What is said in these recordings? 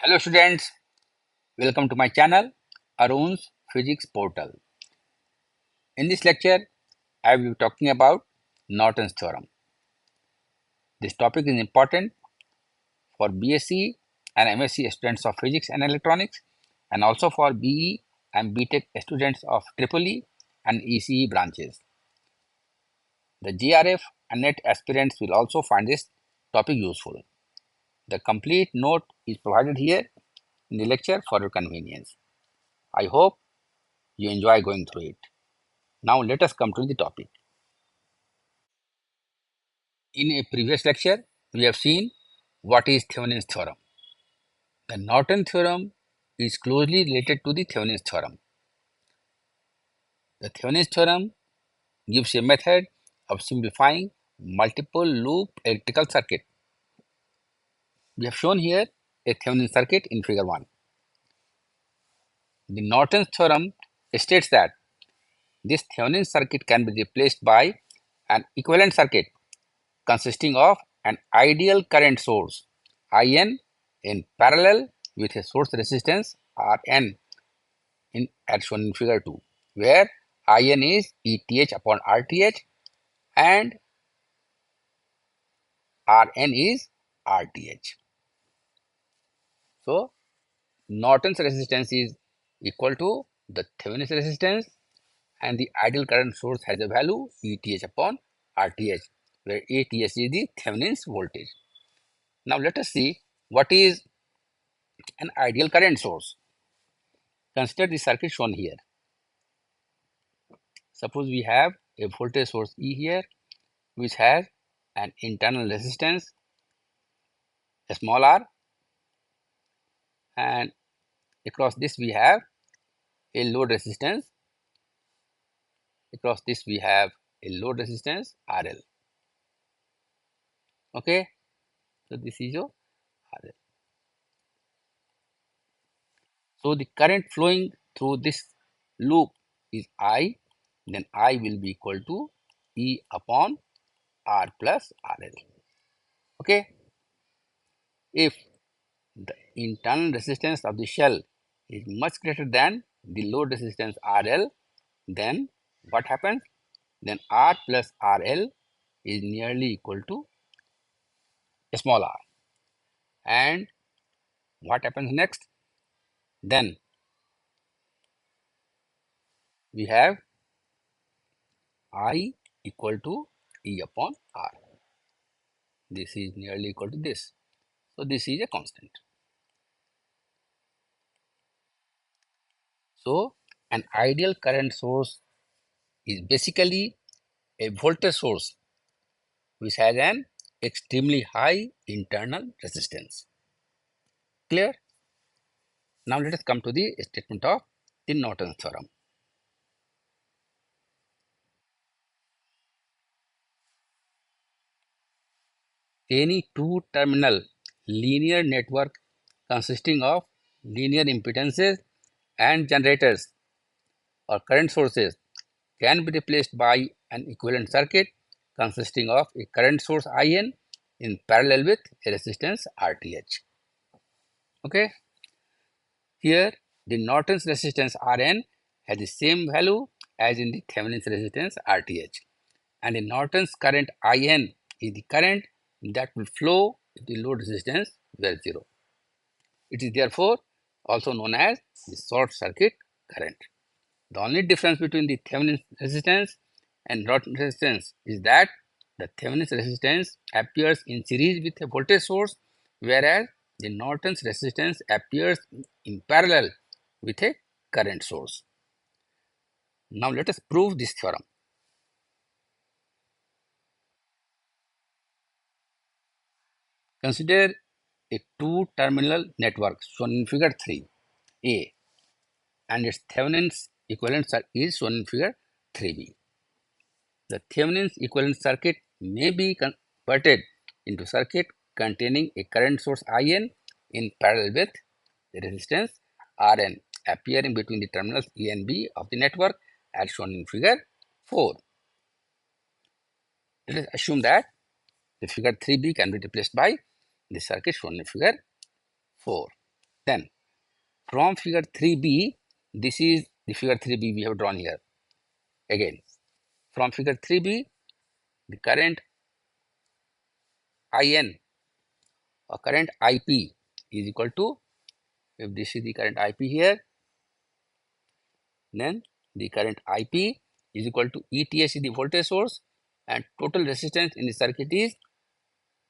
Hello students, welcome to my channel Arun's Physics Portal. In this lecture, I will be talking about Norton's theorem. This topic is important for BSc and MSc students of Physics and Electronics and also for BE and BTech students of EEE and ECE branches. The GRF and NET aspirants will also find this topic useful. The complete note is provided here in the lecture for your convenience. I hope you enjoy going through it. Now let us come to the topic. In a previous lecture, we have seen what is Thevenin's theorem. The Norton theorem is closely related to the Thevenin's theorem. The Thevenin's theorem gives a method of simplifying multiple loop electrical circuit. We have shown here a Thevenin circuit in figure 1. The Norton's theorem states that this Thevenin circuit can be replaced by an equivalent circuit consisting of an ideal current source IN in parallel with a source resistance Rn as shown in figure 2, where IN is ETH upon RTH and Rn is RTH. So Norton's resistance is equal to the Thevenin's resistance and the ideal current source has a value ETH upon RTH, where ATH is the Thevenin's voltage. Now let us see what is an ideal current source. Consider the circuit shown here. Suppose we have a voltage source E here, which has an internal resistance small r, and across this we have a load resistance. Across this we have a load resistance RL. Okay, so this is your RL. So the current flowing through this loop is I, then I will be equal to E upon R plus RL. Okay, if the internal resistance of the shell is much greater than the load resistance RL, then what happens? Then R plus RL is nearly equal to small r. And what happens next? Then we have I equal to E upon R. This is nearly equal to this. So this is a constant. So an ideal current source is basically a voltage source which has an extremely high internal resistance. Clear? Now let us come to the statement of the Norton's theorem. Any two-terminal linear network consisting of linear impedances and generators or current sources can be replaced by an equivalent circuit consisting of a current source IN in parallel with a resistance RTH. Okay, here the Norton's resistance Rn has the same value as in the Thevenin's resistance RTH, and the Norton's current IN is the current that will flow if the load resistance were 0. It is therefore also known as the short circuit current. The only difference between the Thevenin's resistance and Norton's resistance is that the Thevenin's resistance appears in series with a voltage source, whereas the Norton's resistance appears in parallel with a current source. Now let us prove this theorem. Consider a two-terminal network shown in figure 3a and its Thevenin's equivalent is shown in figure 3b. The Thevenin's equivalent circuit may be converted into circuit containing a current source IN in parallel with the resistance Rn appearing between the terminals A and B of the network as shown in figure 4. Let us assume that the figure 3b can be replaced by the circuit shown in figure 4. Then from figure 3b, this is the figure 3b we have drawn here. Again, from figure 3b, the current IN or current IP is equal to, if this is the current IP here, then the current IP is equal to ETH is the voltage source and total resistance in the circuit is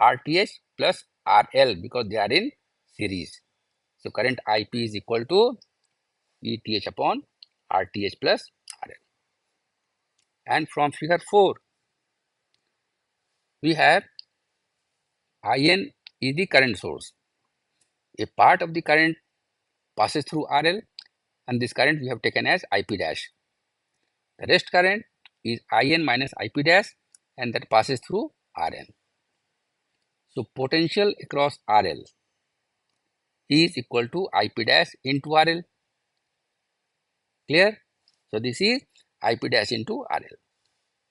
RTH plus RL because they are in series. So current IP is equal to ETH upon RTH plus RL. And from figure 4, we have IN is the current source. A part of the current passes through RL and this current we have taken as IP dash. The rest current is IN minus IP dash and that passes through RN. So potential across RL is equal to IP dash into RL. Clear? So this is IP dash into RL.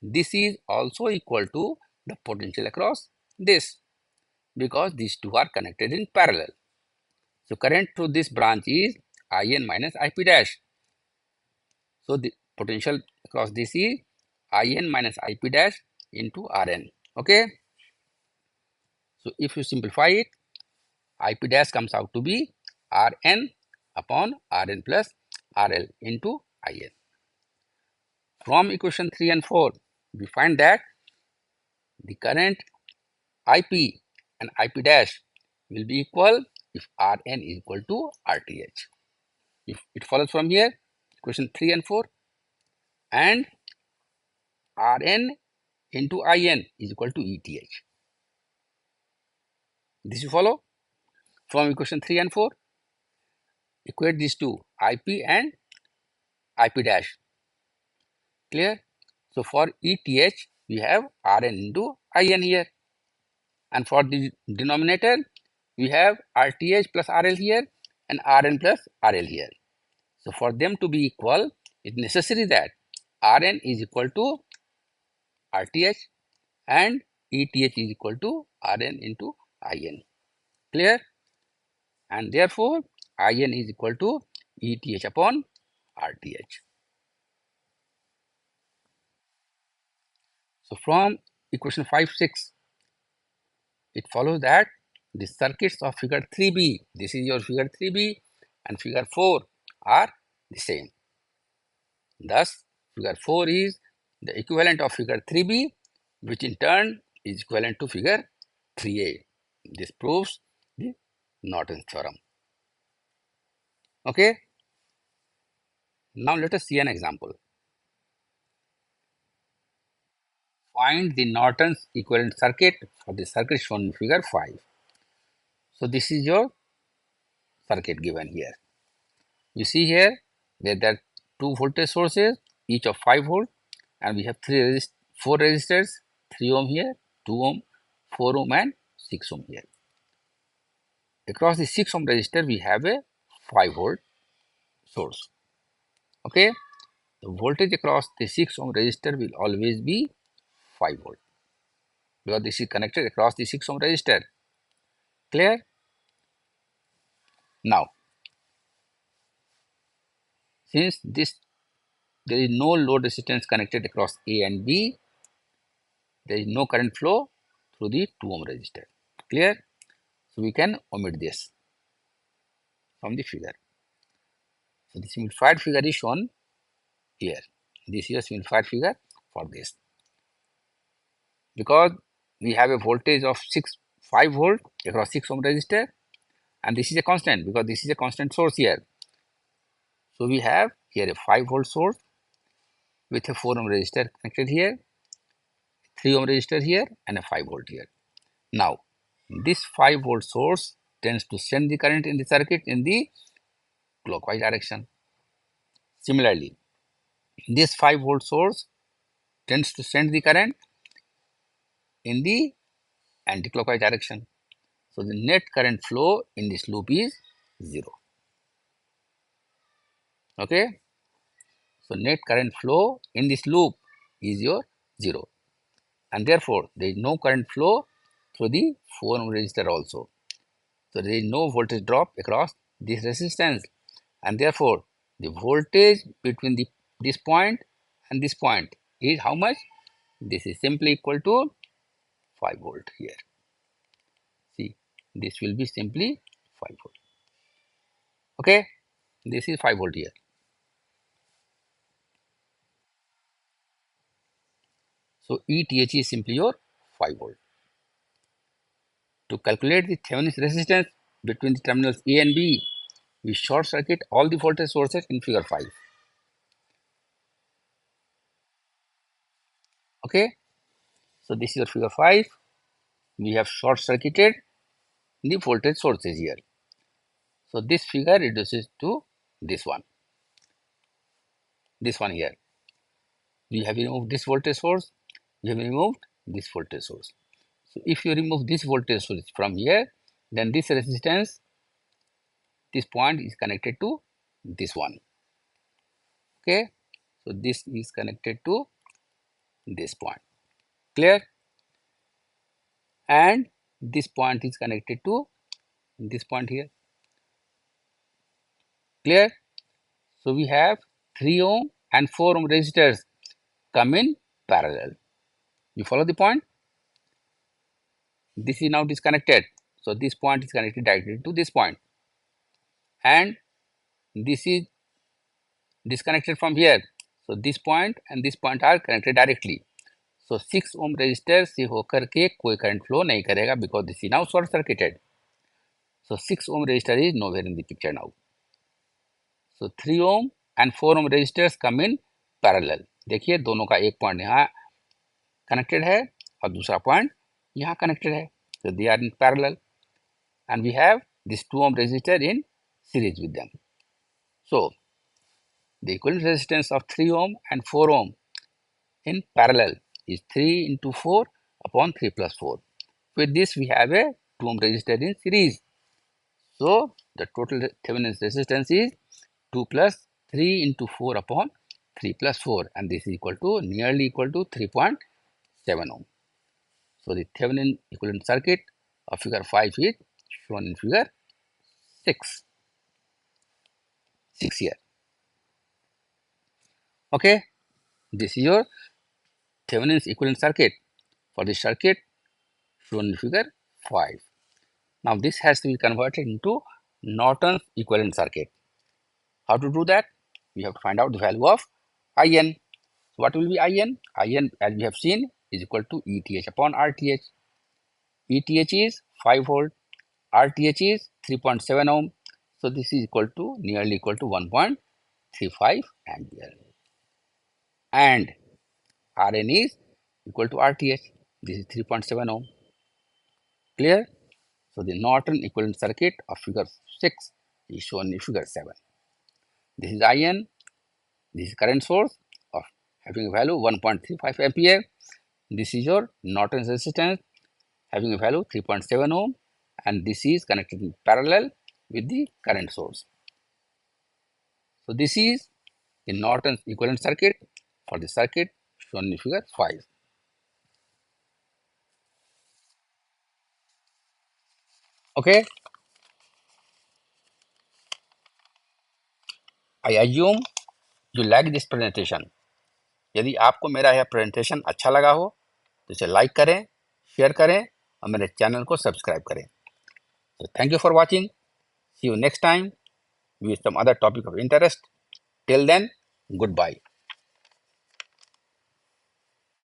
This is also equal to the potential across this because these two are connected in parallel. So current through this branch is IN minus IP dash. So the potential across this is IN minus IP dash into RN. Okay. So if you simplify it, IP dash comes out to be Rn upon Rn plus RL into IN. From equation 3 and 4, we find that the current IP and IP dash will be equal if Rn is equal to RTH. If it follows from here, equation 3 and 4, and Rn into IN is equal to ETH. This you follow from equation 3 and 4. Equate these two, IP and IP dash. Clear? So for ETH, we have Rn into IN here. And for the denominator, we have RTH plus RL here and Rn plus RL here. So for them to be equal, it's necessary that Rn is equal to RTH and ETH is equal to Rn into IN. Clear? And therefore, IN is equal to ETH upon RTH. So from equation 5, 6, it follows that the circuits of figure 3b, this is your figure 3b, and figure 4 are the same. Thus, figure 4 is the equivalent of figure 3b, which in turn is equivalent to figure 3a. This proves the Norton's theorem. Okay. Now let us see an example. Find the Norton's equivalent circuit for the circuit shown in figure 5. So this is your circuit given here. You see here that there are two voltage sources, each of 5 volt, and we have 4 resistors, 3 ohm here, 2 ohm, 4 ohm and 6 ohm here. Across the 6 ohm resistor, we have a 5 volt source. Okay, the voltage across the 6 ohm resistor will always be 5 volt because this is connected across the 6 ohm resistor. Clear? Now, since there is no load resistance connected across A and B, there is no current flow through the 2 ohm resistor. Clear? So we can omit this from the figure. So the simplified figure is shown here. This is a simplified figure for this. Because we have a voltage of 5 volt across 6 ohm resistor, and this is a constant because this is a constant source here. So we have here a 5 volt source with a 4 ohm resistor connected here, 3 ohm resistor here, and a 5 volt here. Now, this 5 volt source tends to send the current in the circuit in the clockwise direction. Similarly, this 5 volt source tends to send the current in the anti-clockwise direction. So the net current flow in this loop is 0. Okay. So net current flow in this loop is your 0. And therefore, there is no current flow through the 4 ohm resistor also. So there is no voltage drop across this resistance, and therefore the voltage between this point and this point is how much? This is simply equal to 5 volt here. See, this will be simply 5 volt. Okay, this is 5 volt here. So ETH is simply your 5 volt. To calculate the Thevenin's resistance between the terminals A and B, we short circuit all the voltage sources in figure 5. Okay, so this is your figure 5. We have short circuited the voltage sources here. So this figure reduces to this one here. We have removed this voltage source, we have removed this voltage source. So if you remove this voltage source from here, then this resistance, this point is connected to this one. Okay, so this is connected to this point. Clear? And this point is connected to this point here. Clear? So we have 3 ohm and 4 ohm resistors come in parallel. You follow the point? This is now disconnected. So this point is connected directly to this point. And this is disconnected from here. So this point and this point are connected directly. So 6 ohm resistor से होकर के कोई current flow नहीं करेगा because this is now short circuited. So 6 ohm resistor is nowhere in the picture now. So 3 ohm and 4 ohm resistors come in parallel. देखिए दोनों का एक पॉइंट यहाँ कनेक्टेड है और दूसरा पॉइंट यहाँ कनेक्टेड है. So they are in parallel and we have this 2 ohm resistor in series with them. So the equivalent resistance of 3 ohm and 4 ohm in parallel is 3 into 4 upon 3 plus 4. With this we have a 2 ohm resistor in series. So the total Thevenin's resistance is 2 plus 3 into 4 upon 3 plus 4, and this is equal to nearly equal to 3.7 ohm. So the Thevenin equivalent circuit of figure 5 is shown in figure 6 here. Okay, this is your Thevenin's equivalent circuit for the circuit shown in figure 5. Now this has to be converted into Norton's equivalent circuit. How to do that? We have to find out the value of IN. So what will be IN? IN, as we have seen, is equal to ETH upon RTH. ETH is 5 volt, RTH is 3.7 ohm. So this is equal to nearly equal to 1.35 ampere. And Rn is equal to RTH. This is 3.7 ohm. Clear? So the Norton equivalent circuit of figure 6 is shown in figure 7. This is IN. This is current source of having a value 1.35 ampere. This is your Norton's resistance having a value 3.7 ohm, and this is connected in parallel with the current source. So this is the Norton's equivalent circuit for the circuit shown in figure 5. Okay, I assume you like this presentation. यदि आपको मेरा यह presentation अच्छा लगा हो तो इसे like करें, शेयर करें और मेरे चैनल को सब्सक्राइब करें. So thank you for watching. See you next time with some other topic of interest. Till then, goodbye.